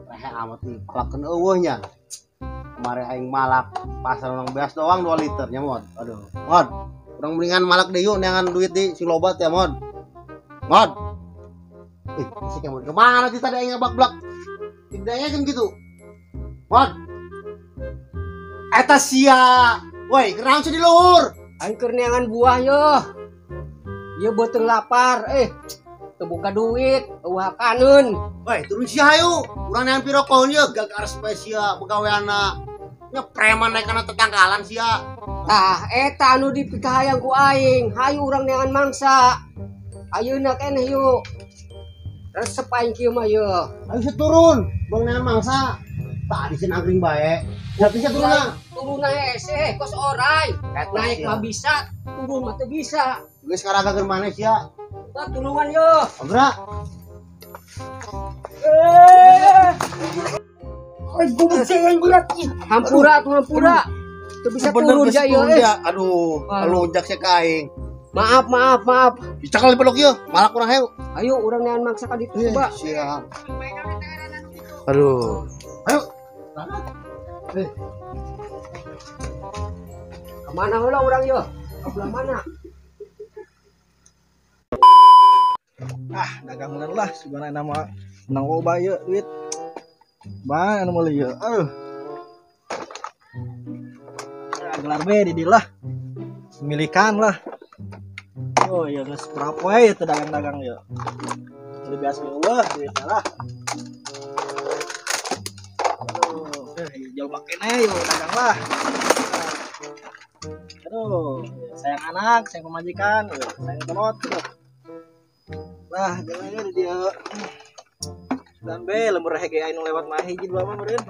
Rehe amat nih, palakeun eueuhnya. Kemarin aing malak pasar nang beas doang 2 liternya mod. Aduh, mod. Urang mendingan malak deui yuk neangan duit di si lobat ya mod. Mod. Si kemod kemana sih tadi aing ngeblak-blak. Tidaknya kan gitu. Mod. Eta sia. Woi, kerang di luhur. Aing keur neangan buah yo. Ieu beuteung lapar. Kebuka duit, kaneun. Woi, turun sia hayu. Urang neangan piro koun ye gagar spesial begaweana. Nya preman naik kana tetangkalan sia. Tah, eta anu dipikahayang ku aing. Hayu urang neangan mangsa. Ayeuna keneh yuk. Resep aing kieu mah yeuh. Ayo turun, bang neangan mangsa. Tadi sih nangkring bae. Tapi bisa turun. Turun hese, kos orai. Naik mah bisa, turun mah teu bisa. Geus karagakeun maneh sia. Tah tulungan yo. Ogra. Gua cengeng berat. Hampura. Teu bisa turun ja ieu. Aduh, ngelunjak sia ka aing. Maaf. Dicakal di peluk ieu, malak urang hayu. Ayo urang neangan mangsa ka ditu coba. Siap. Aduh. Ayo. Kemana heula urang yo? Ka belah mana? Dagangan lah sebenarnya nama menang loba ieu duit. Bang anu meuli ieu. Gelar be di dieu lah. Milikan lah. Oh iya geus berapa we teu dagang-dagang ieu. Udah biasa eueuh duit lah. Jauh makene yuk dagang lah. Aduh, sayang anak, sayang pemajikan, sayang telot. Lah, jangan dia. Dan be lembur hege anu lewat mah hiji dua mah meureun.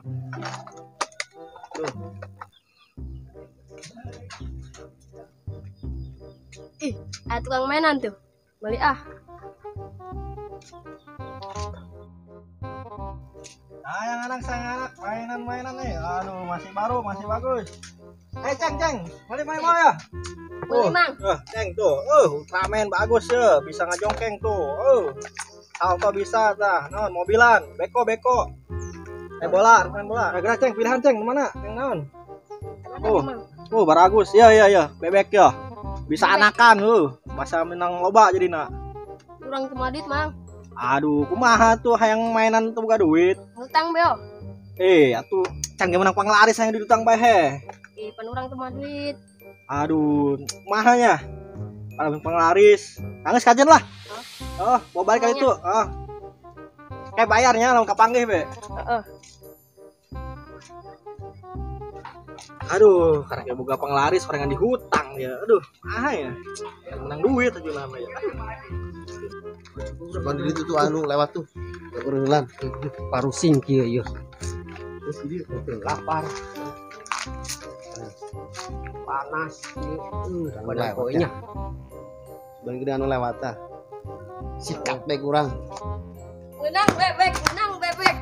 Tuh. Ada tukang mainan tuh. Beli ah. Sayang anak, mainan nih. Aduh, masih baru, masih bagus. Ceng, balik ya. Beli mang. Ceng tuh. Ultraman bagus ya, bisa ngajongkeng tuh. Salto bisa tah. Non, mobilan, beko. Main bola. Gerak ceng, pilihan ceng mana? Yang naon? Bagus. Ya. Bebek ya. Bisa anakan masa menang loba jadina. Kurang kemadit mang. Aduh, kumaha tuh hayang mainan tuh buka duit. Ngutang beo. Atuh can ge menang panglaris hayang ditutang bae he. Pan urang teu duit. Aduh, kumahanya? Kalau panglaris, geus kajen lah. Bawa balik ka itu. Kayak bayarnya lamun kapanggih be. Heeh. Aduh, karena boga panglaris parengan dihutang ya. Aduh, kumaha ya? Menang duit aja nama ya. Kan di itu tuh anu lewat tuh. Ureulan Parusing kieu yeuh. terus jadi Lapar. Panas ieu. Badan lewat koenya. Bang gede anu lewat tah. Sikat bae kurang. Menang bebek.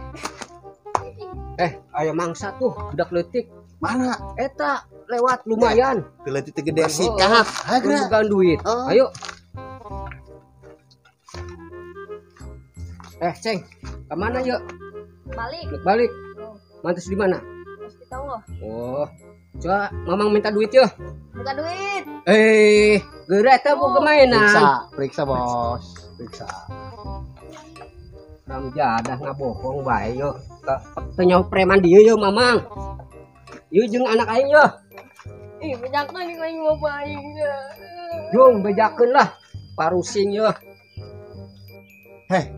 Aya mangsa tuh budak leutik. Mana? Eta lewat lumayan. Teu teu gede sikat. Hagra. Bukan duit. Ayo. Ceng, kemana yuk? Balik. Mantus di mana? Pasti tahu loh. Coba mamang minta duit yuk. Bukan duit. Gerak tabu kemainan. Periksa bos. Periksa. Ram jadah ngabohong bae yuk. Teu preman dieu yuk mamang. Ieu jeung anak aing yuk. Bejakna nih aing mau aing. Jung bejakeun lah. Parusing yuk.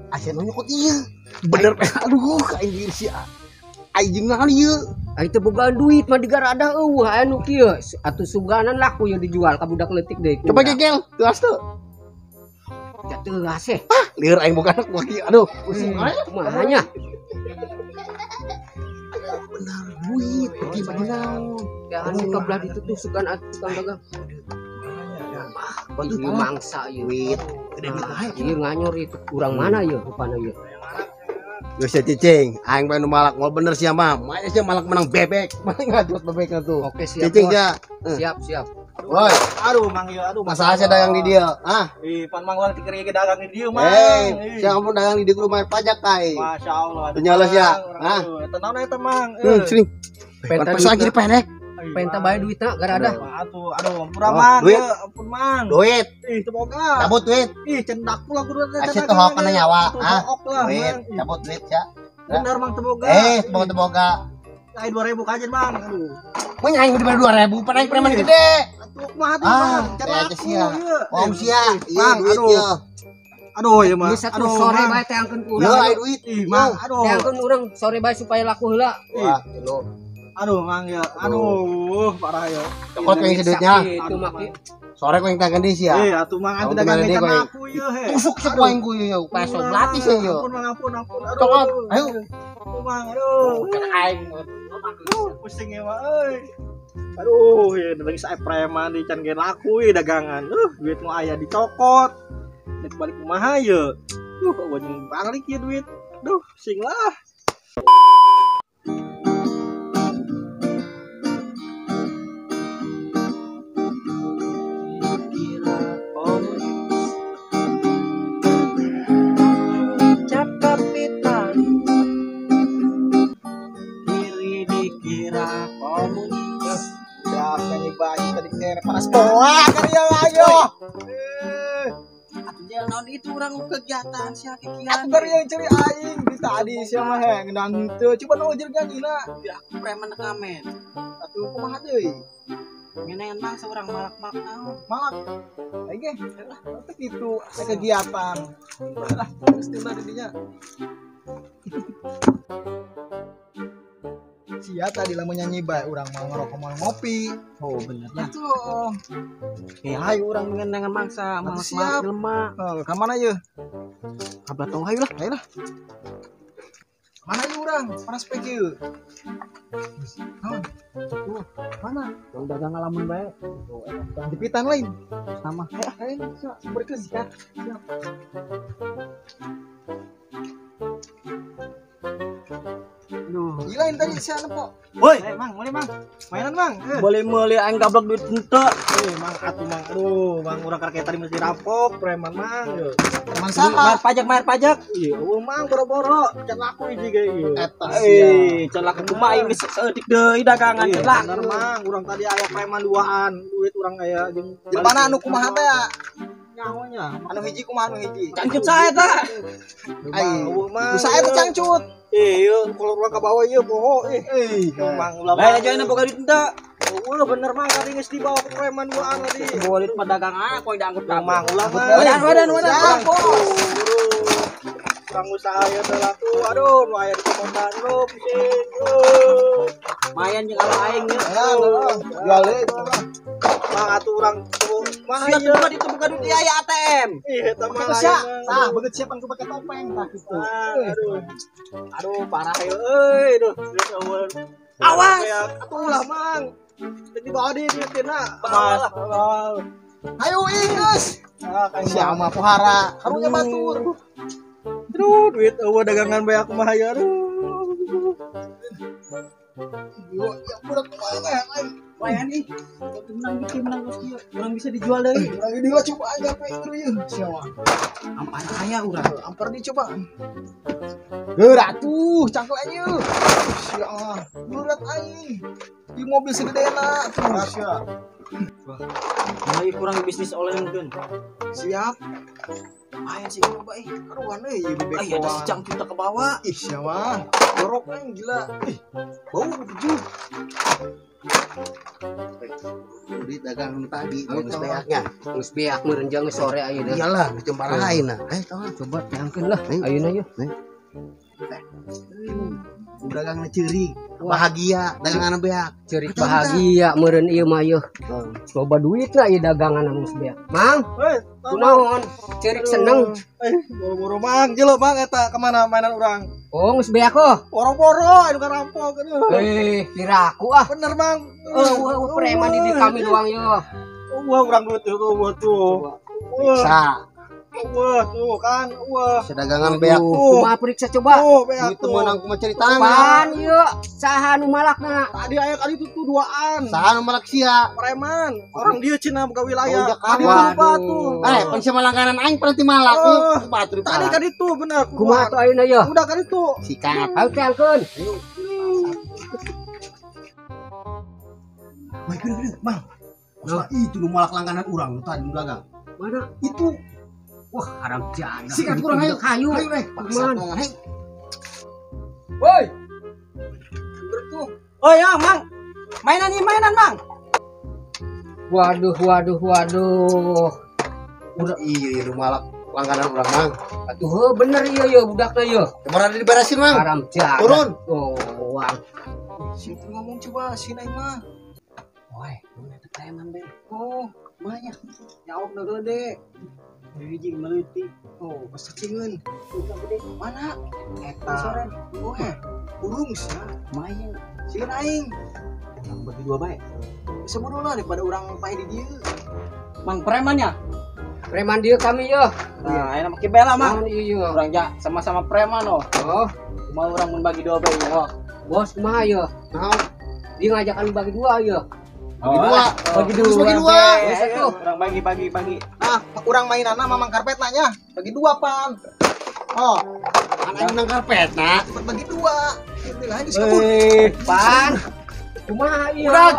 Asyik nyokot ieu. Bener aduh ka anjir sia. Aing naon ieu? Ai teu boga duit mah digaradah anu kieu. Atuh suganan laku yeuh dijual ka budak leutik deui. Coba gegel, teu as teu. Teu as eh. Lieur aing boga anak kieu. Aduh, pusing aja. Kumahanya? Benar duit, pergi naon. Jangan kebelah ditutuskan tukang dagang. Ieu mangsa ieu. Duit. Gede duit ae. Ieu nganyor itu urang mana ieu rupana ieu. Geus ya cicing, aing bae nu malak ngol bener sia mah. Maya sia malak menang bebek. Mana ngadot bebekna tuh. Oke siap. Cicing ya. Siap. Woi, Aduh mang ya, aduh. masa aja dagang di dia. Ah, Pan mang orang dikeri dagang di dia mang. siapa pun dagang di dia kudu bayar pajak kai. Masya Allah. Ternyata ya. Ah. Tenang eta mang. Sini. Penta Pas lagi dipelek. Penta bayar duitnya gara ada. Aduh, ampun mang. Duit. Ampun mang. Duit, Teu boga. cabut duit. Cendak pula kudu Asyik tuh hok kana nyawa. Ah, Hok lah. duit, cabut duit ya. Bener mang teu boga. Boga. Ai 2000 kajen mang. Aduh. Mun aing udah 2000, padahal preman gede. Atuh kumaha tuh Ah, mang? teh aja sia. Om Om sia, iya Mang, duit aduh. ya. Aduh ya mang. Geus satu sore bae teh angkeun ku Ya, urang. aya duit. Mang, aduh. Teh angkeun urang sore bae supaya laku heula. Wah, Aduh mang ya. Aduh, parah ya. cokot yang duitnya. Itu maki. Sore ku yang dagang di sia. Atuh mang Kamu ante dagang kemana, ikan Dek, aku ya he. Tusuk sepoing ku ya, peso gratis ya yo. Ampun. Aduh. Cokot, ayo. Aduh, mang, aduh. Kata aing. Pusing ya mang euy. Aduh, ya lagi saya preman di can gen laku ya dagangan. Duit mau aya dicokot. Nek balik kumaha ya. Kok wajeng balik ya duit. Duh, sing lah. Cap kapitalis kiri dikira komunis. Udah nyanyi bayi tadi kere panas bola kan ya ayo. Jangan naon itu orang kegiatan sih kikian. Aku baru yang cari aing di tadi siapa he ngendang itu. Coba nu jeung gangina. Dia aku preman kamen. Atuh kumaha deui? Ngenean bang seorang malak-malak naon. Malak. Aing ge lah gitu asa kegiatan. Lah terus tiba di dinya. Sia tadi lamun nyanyi bae urang mah ngerokok mau ngopi. Oh bener ya. Atuh. Hayu orang ngenean mangsa Atuh, malak-malak siap. jelema. Ka mana ye? Abah tong hayu lah. Ayo lah. Mana ye urang? Panas pek ye. Naon? Tuh, mana? Yang dagang ngalamun bae. Yang dipitan lain. Sama. Ayo, siap. Berkeus siap. Siap. Aduh. Gila yang tadi siapa po? Woi, Mang, boleh mang. Mainan mang. boleh meuli aing gablok duit henteu. Mang atuh mang. Aduh, mang urang karek tadi mesti rampok, preman mang. Preman Bayar pajak. Iya, mang boro-boro. Can laku hiji ge ieu. Eta Can laku kumaha aing geus saeutik deui dagangan Iya, lah. bener mang. Urang tadi aya preman duaan. Duit urang aya jeung Di mana anu kumaha teh? nyawanya. Anu hiji kumaha anu hiji? Cangcut sae tah. Ayo, mang. Bisa eta cangcut. Iya, kalau urang ka bawah ieu poho. Mang ulah. Bae aja boga duit henteu. Ulah bener mang tadi geus dibawa ke preman duaan tadi. Bawa duit pedagangan kok diangkut Mang ulah mang. Wadan. Kang usaha ya teh laku. Aduh, nu aya di komodan lu pusing. Mayan jeung ala aing nya. Jual deui. Mang atuh urang mah Siap juga ditemukan duit di aya ATM. Iya, tah mah. Tah, beget siapan ku pakai topeng tah gitu. Aduh, parah ya euy. Duh, geus eueuh. Awas. Atuh ulah mang. Jadi bawa di tina. Mas. Ayo ingus. Siapa pohara? Karunya batur. Aduh, duit eueuh dagangan bae aku mah ya. Aduh. Yo, ya budak mana? Wayan ih. Menang terus kieu. Urang bisa dijual deui. Lagi dia coba aja pe itu ya. Siapa? Ampar aya urang. Ampar dicoba. Geratuh, cangklannya. Siapa? Berat aing. Di mobil segedena tuh. Siap. Mulai kurang bisnis oleh mungkin. Siap. Ayo sih coba Karuan euy bebek. Ay ada si cangcut ke bawah. Ih, siapa? Jorok kan gila. Ih, bau tujuh. duit dagang tadi, geus beaknya. Geus beak meureun jeung sore aya deh. Iyalah, geus jam parahaina. Coba teangkeun lah. Ayeuna yeuh. Dagang ceurik, bahagia, dagangan beak. Cerik bahagia meureun ieu mah yeuh. Loba duitna ieu dagangan geus beak. Mang, kunaon? Cerik seneng. Boro-boro mang, jelema mang eta kemana mainan orang? Oh, geus beak oh. Boro-boro anu ngarampok. Kiraku ah. Bener mang. Preman di kami doang yeuh. Wah, urang duit tuh, tuh. Sa. Wah, tuh kan. Wah. Sedagangan beak. Kumaha periksa coba. Tuh, beak Itu tuh. menang kumaha ceritanya. Pan ieu saha nu malakna? Tadi aya kali itu tuh duaan. Saha nu malak sia? Preman. Orang dia Cina buka Oh, wilayah. iya, Tadi kawan. lupa tuh. Pan sia malangganan aing berarti malak. Oh. Batur Tadi kan itu bener. Kumaha tuh ayeuna ieu? Udah kan itu. sikat. Ayo teangkeun. Wah, gede, Bang. Nah, itu nu malak langganan urang nu tadi nu dagang. Mana? Itu Wah, haram jana. sikat kurang ayo. Kayu. Ayo, Rek. Man. Woi. Oh ya, Mang. Mainan, Mang. Waduh. Iya, nu malak langganan urang, Mang. Atuh heuh bener ieu budakna ieu. Kemarin diberesin, Mang. Haram jana. Turun. Oh, wang. Situ ngomong coba si Nai mah. Woi, mana teh preman be? Oh, banyak. Nyaok na gede. Hiji meleuti. Oh, pasacingeun. Udah gede. Mana? Eta. Soren. Oh, burung sia. Main. Sieun aing. Bagi dua bae. Sebelum lah daripada orang pae di dieu. Mang premannya. Preman dia kami yo. Nah, enak make bela mah. Mang ieu. Orang ja sama-sama preman oh. Oh, Mau orang membagi dua bae oh. bos kumaha yo? Naon? Dia ngajakan bagi dua yo. Bagi dua. Bagi Terus bagi dua. Orang bagi. Ah, orang mainanna mamang karpet nanya. Bagi dua, Pan. Oh. Anak menang karpet, nah. Bagi dua. Itu lah geus Pan. Kumaha ieu? Udah.